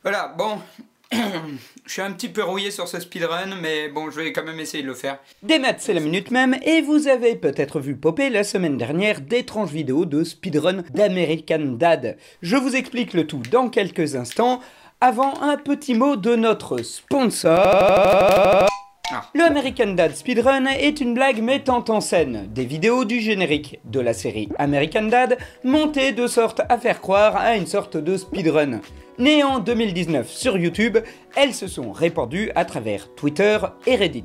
Voilà, bon, je suis un petit peu rouillé sur ce speedrun, mais bon, je vais quand même essayer de le faire. Des maths, c'est la minute même, et vous avez peut-être vu popper la semaine dernière d'étranges vidéos de speedrun d'American Dad. Je vous explique le tout dans quelques instants. Avant, un petit mot de notre sponsor. Le American Dad Speedrun est une blague mettant en scène des vidéos du générique de la série American Dad montées de sorte à faire croire à une sorte de speedrun. Nées en 2019 sur YouTube, elles se sont répandues à travers Twitter et Reddit.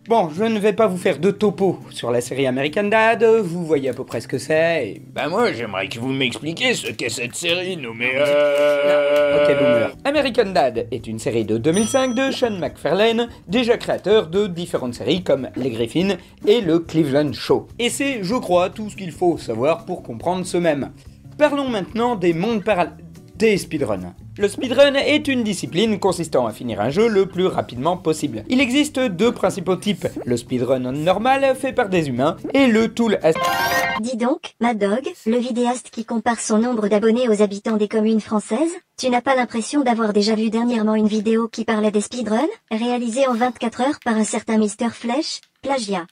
Bon, je ne vais pas vous faire de topo sur la série American Dad, vous voyez à peu près ce que c'est et... Bah moi j'aimerais que vous m'expliquiez ce qu'est cette série nommée Ok boomer. American Dad est une série de 2005 de Sean MacFarlane, déjà créateur de différentes séries comme Les Griffins et le Cleveland Show. Et c'est, je crois, tout ce qu'il faut savoir pour comprendre ce même. Parlons maintenant des mondes parallèles des speedruns. Le speedrun est une discipline consistant à finir un jeu le plus rapidement possible. Il existe deux principaux types, le speedrun normal fait par des humains et le tool. Dis donc, Mad Dog, le vidéaste qui compare son nombre d'abonnés aux habitants des communes françaises, tu n'as pas l'impression d'avoir déjà vu dernièrement une vidéo qui parlait des speedruns, réalisée en 24 heures par un certain Mr. Flèche? Plagiat.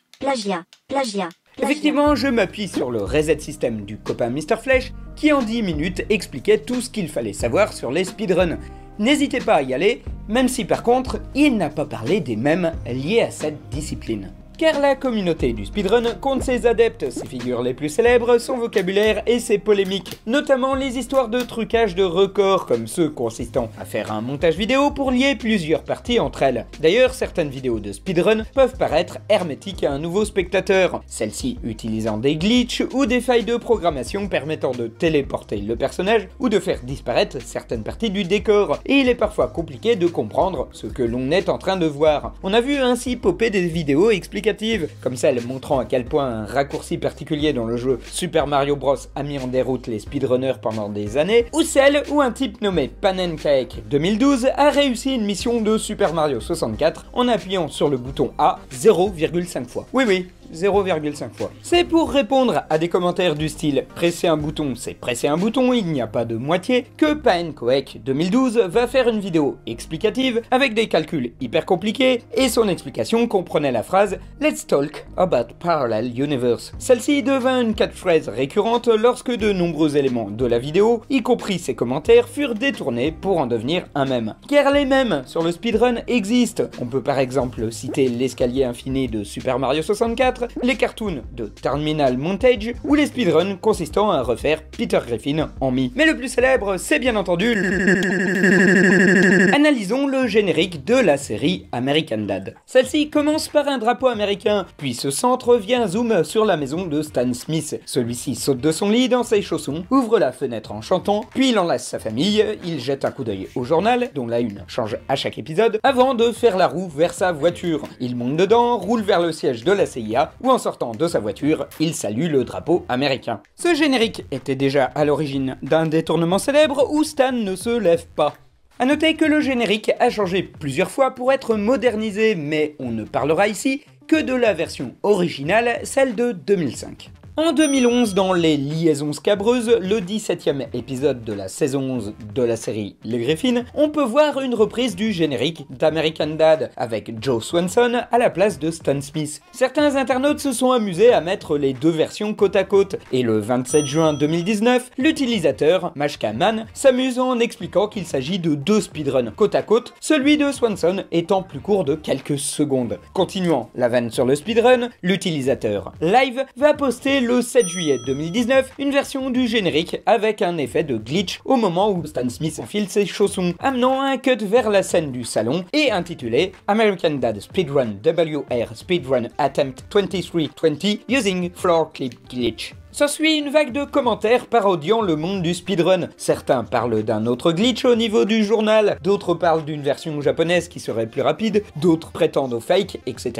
Effectivement, je m'appuie sur le reset system du copain Mr. Flèche, qui en 10 minutes expliquait tout ce qu'il fallait savoir sur les speedruns. N'hésitez pas à y aller, même si par contre, il n'a pas parlé des mèmes liés à cette discipline. Car la communauté du speedrun compte ses adeptes, ses figures les plus célèbres, son vocabulaire et ses polémiques, notamment les histoires de trucage de records comme ceux consistant à faire un montage vidéo pour lier plusieurs parties entre elles. D'ailleurs, certaines vidéos de speedrun peuvent paraître hermétiques à un nouveau spectateur, celles-ci utilisant des glitches ou des failles de programmation permettant de téléporter le personnage ou de faire disparaître certaines parties du décor, et il est parfois compliqué de comprendre ce que l'on est en train de voir. On a vu ainsi popper des vidéos explicatives, comme celle montrant à quel point un raccourci particulier dans le jeu Super Mario Bros a mis en déroute les speedrunners pendant des années, ou celle où un type nommé Panencake 2012 a réussi une mission de Super Mario 64 en appuyant sur le bouton A 0,5 fois. Oui, 0,5 fois. C'est pour répondre à des commentaires du style « presser un bouton, c'est presser un bouton, il n'y a pas de moitié » que Panencake 2012 va faire une vidéo explicative avec des calculs hyper compliqués et son explication comprenait la phrase « Let's talk about parallel universe ». Celle-ci devint une catchphrase récurrente lorsque de nombreux éléments de la vidéo, y compris ses commentaires, furent détournés pour en devenir un mème. Car les mèmes sur le speedrun existent. On peut par exemple citer l'escalier infini de Super Mario 64, les cartoons de Terminal Montage ou les speedruns consistant à refaire Peter Griffin en mi. Mais le plus célèbre, c'est bien entendu... Analysons le générique de la série American Dad. Celle-ci commence par un drapeau américain, puis se centre via un zoom sur la maison de Stan Smith. Celui-ci saute de son lit dans ses chaussons, ouvre la fenêtre en chantant, puis il enlace sa famille, il jette un coup d'œil au journal, dont la une change à chaque épisode, avant de faire la roue vers sa voiture. Il monte dedans, roule vers le siège de la CIA, ou en sortant de sa voiture, il salue le drapeau américain. Ce générique était déjà à l'origine d'un détournement célèbre où Stan ne se lève pas. A noter que le générique a changé plusieurs fois pour être modernisé, mais on ne parlera ici que de la version originale, celle de 2005. En 2011, dans Les Liaisons Scabreuses, le 17e épisode de la saison 11 de la série Les Griffins, on peut voir une reprise du générique d'American Dad, avec Joe Swanson à la place de Stan Smith. Certains internautes se sont amusés à mettre les deux versions côte à côte, et le 27 juin 2019, l'utilisateur, Mashkaman, s'amuse en expliquant qu'il s'agit de deux speedruns côte à côte, celui de Swanson étant plus court de quelques secondes. Continuant la vanne sur le speedrun, l'utilisateur Live va poster le 7 juillet 2019 une version du générique avec un effet de glitch au moment où Stan Smith enfile ses chaussons, amenant un cut vers la scène du salon et intitulé American Dad Speedrun WR Speedrun Attempt 2320 Using Floor Clip Glitch. S'ensuit une vague de commentaires parodiant le monde du speedrun. Certains parlent d'un autre glitch au niveau du journal, d'autres parlent d'une version japonaise qui serait plus rapide, d'autres prétendent au fake, etc.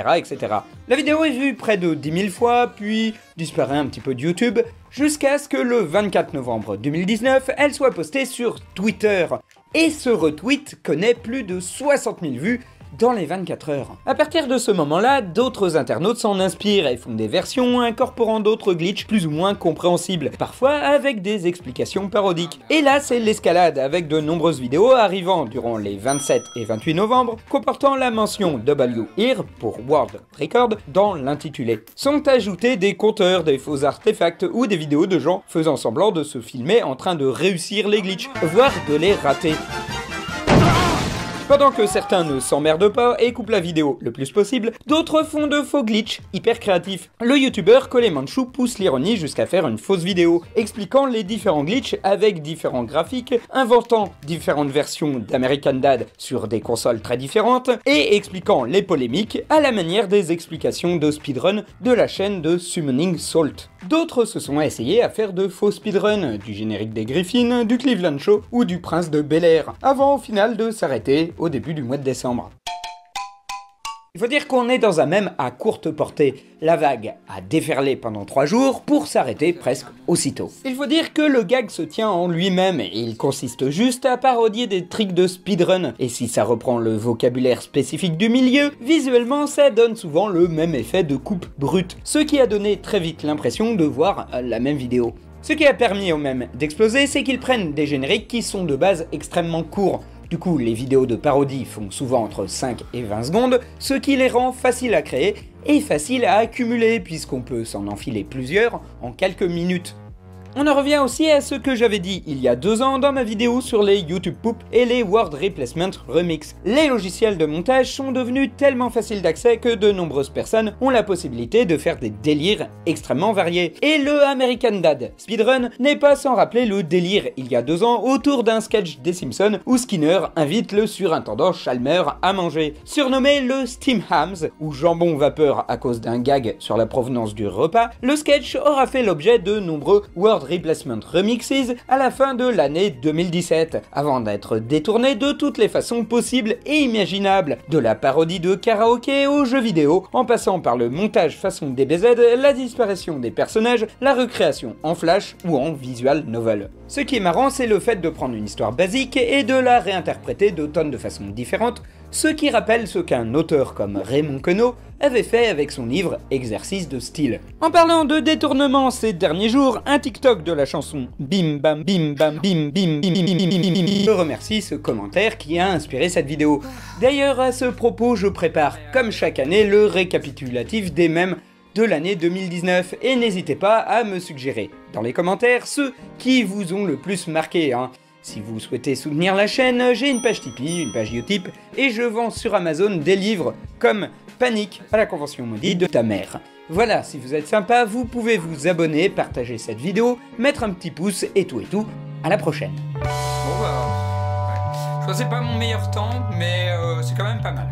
La vidéo est vue près de 10 000 fois, puis disparaît un petit peu de YouTube, jusqu'à ce que le 24 novembre 2019, elle soit postée sur Twitter. Et ce retweet connaît plus de 60 000 vues dans les 24 heures. À partir de ce moment-là, d'autres internautes s'en inspirent et font des versions incorporant d'autres glitches plus ou moins compréhensibles, parfois avec des explications parodiques. Et là, c'est l'escalade, avec de nombreuses vidéos arrivant durant les 27 et 28 novembre, comportant la mention WHERE pour World Record dans l'intitulé. Sont ajoutés des compteurs, des faux artefacts ou des vidéos de gens faisant semblant de se filmer en train de réussir les glitches, voire de les rater. Pendant que certains ne s'emmerdent pas et coupent la vidéo le plus possible, d'autres font de faux glitches hyper créatifs. Le youtubeur Colé Manchou pousse l'ironie jusqu'à faire une fausse vidéo, expliquant les différents glitches avec différents graphiques, inventant différentes versions d'American Dad sur des consoles très différentes, et expliquant les polémiques à la manière des explications de speedrun de la chaîne de Summoning Salt. D'autres se sont essayés à faire de faux speedruns, du générique des Griffins, du Cleveland Show ou du Prince de Bel-Air, avant au final de s'arrêter au début du mois de décembre. Il faut dire qu'on est dans un mème à courte portée. La vague a déferlé pendant 3 jours pour s'arrêter presque aussitôt. Il faut dire que le gag se tient en lui-même et il consiste juste à parodier des tricks de speedrun. Et si ça reprend le vocabulaire spécifique du milieu, visuellement ça donne souvent le même effet de coupe brute, ce qui a donné très vite l'impression de voir la même vidéo. Ce qui a permis au mème d'exploser, c'est qu'ils prennent des génériques qui sont de base extrêmement courts. Du coup, les vidéos de parodie font souvent entre 5 et 20 secondes, ce qui les rend faciles à créer et faciles à accumuler puisqu'on peut s'en enfiler plusieurs en quelques minutes. On en revient aussi à ce que j'avais dit il y a 2 ans dans ma vidéo sur les YouTube Poop et les Word Replacement Remix. Les logiciels de montage sont devenus tellement faciles d'accès que de nombreuses personnes ont la possibilité de faire des délires extrêmement variés. Et le American Dad Speedrun n'est pas sans rappeler le délire il y a 2 ans autour d'un sketch des Simpsons où Skinner invite le surintendant Chalmer à manger. Surnommé le Steam Hams, ou jambon vapeur à cause d'un gag sur la provenance du repas, le sketch aura fait l'objet de nombreux Word Replacement Remixes à la fin de l'année 2017, avant d'être détourné de toutes les façons possibles et imaginables, de la parodie de karaoké aux jeux vidéo, en passant par le montage façon DBZ, la disparition des personnages, la recréation en flash ou en visual novel. Ce qui est marrant, c'est le fait de prendre une histoire basique et de la réinterpréter de tonnes de façons différentes, ce qui rappelle ce qu'un auteur comme Raymond Queneau avait fait avec son livre Exercice de style. En parlant de détournement ces derniers jours, un TikTok de la chanson Bim Bam Bim Bam Bim Bim Bim Bim Bim Bim Bim. Je remercie ce commentaire qui a inspiré cette vidéo. D'ailleurs, à ce propos, je prépare, comme chaque année, le récapitulatif des mèmes de l'année 2019 et n'hésitez pas à me suggérer dans les commentaires ceux qui vous ont le plus marqué. Si vous souhaitez soutenir la chaîne, j'ai une page Tipeee, une page Utip, et je vends sur Amazon des livres comme Panique à la convention maudite de ta mère. Voilà, si vous êtes sympa, vous pouvez vous abonner, partager cette vidéo, mettre un petit pouce et tout. À la prochaine. Bon bah, ouais. Je crois que c'est pas mon meilleur temps, mais c'est quand même pas mal.